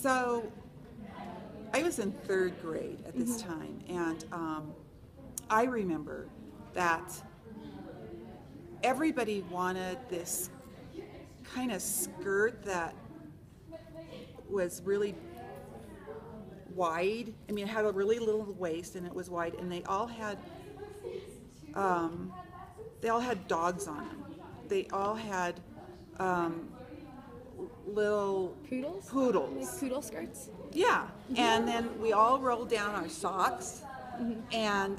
So I was in third grade at this time, and I remember that everybody wanted this kind of skirt that was really wide. I mean, it had a really little waist and it was wide, and they all had dogs on them. They all had little Poodles? poodles. Like poodle skirts? Yeah, and then we all rolled down our socks, and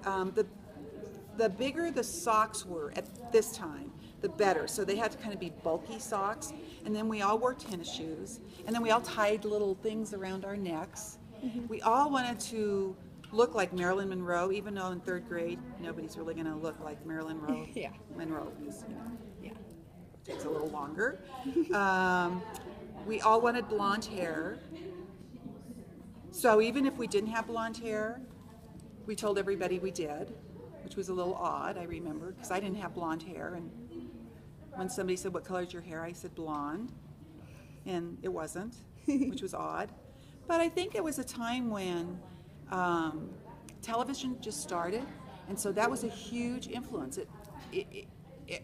the bigger the socks were at this time, the better. So they had to kind of be bulky socks, and then we all wore tennis shoes, and then we all tied little things around our necks. We all wanted to look like Marilyn Monroe, even though in third grade nobody's really going to look like Marilyn Monroe, because Yeah. it takes a little longer. We all wanted blonde hair. So even if we didn't have blonde hair, we told everybody we did, which was a little odd, I remember, because I didn't have blonde hair. And when somebody said, "What color is your hair?" I said, "Blonde." And it wasn't, which was odd. But I think it was a time when television just started, and so that was a huge influence.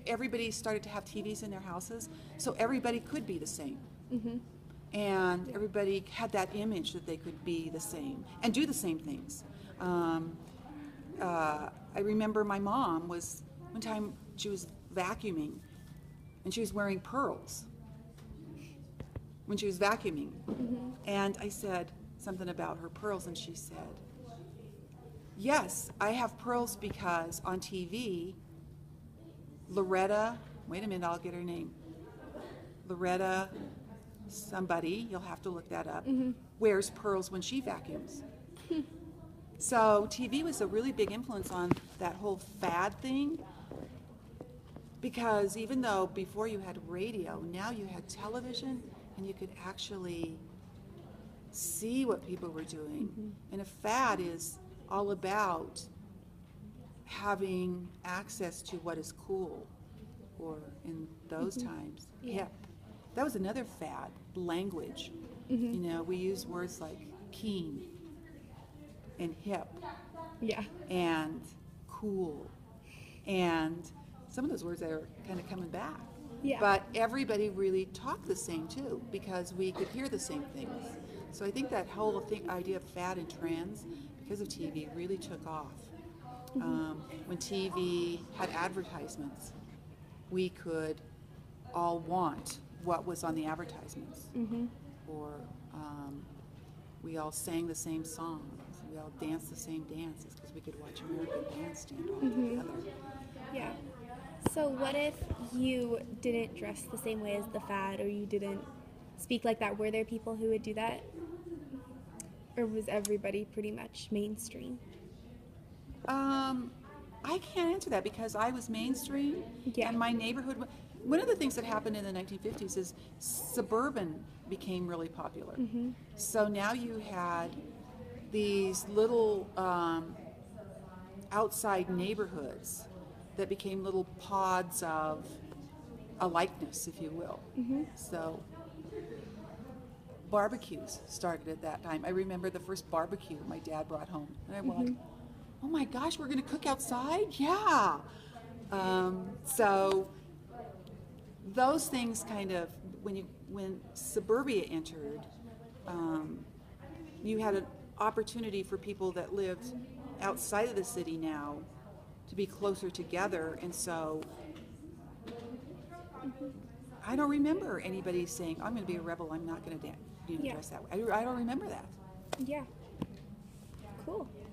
Everybody started to have TVs in their houses, so everybody could be the same. And everybody had that image that they could be the same and do the same things. I remember my mom was, one time she was vacuuming and she was wearing pearls when she was vacuuming. And I said something about her pearls, and she said, "Yes, I have pearls because on TV, Loretta," wait a minute, I'll get her name, Loretta somebody, you'll have to look that up, wears pearls when she vacuums. So TV was a really big influence on that whole fad thing, because even though before you had radio, now you had television and you could actually see what people were doing. And a fad is all about having access to what is cool, or in those times, hip. That was another fad, language. You know, we use words like keen and hip Yeah. and cool, and some of those words are kind of coming back. Yeah. But everybody really talked the same too, because we could hear the same things. So I think that whole idea of fad and trends, because of TV, really took off. When TV had advertisements, we could all want what was on the advertisements. Or we all sang the same songs. We all danced the same dances because we could watch American Bandstand all together. Yeah. So what if you didn't dress the same way as the fad, or you didn't speak like that? Were there people who would do that? Or was everybody pretty much mainstream? I can't answer that because I was mainstream, Yeah. and my neighborhood. One of the things that happened in the 1950s is suburban became really popular. So now you had these little outside neighborhoods that became little pods of a likeness, if you will. So barbecues started at that time. I remember the first barbecue my dad brought home, and I was like, "Oh my gosh, we're going to cook outside?" Yeah. So those things kind of, when suburbia entered, you had an opportunity for people that lived outside of the city now to be closer together, and so I don't remember anybody saying, "I'm going to be a rebel. I'm not going to dress that way." I don't remember that. Yeah. Cool.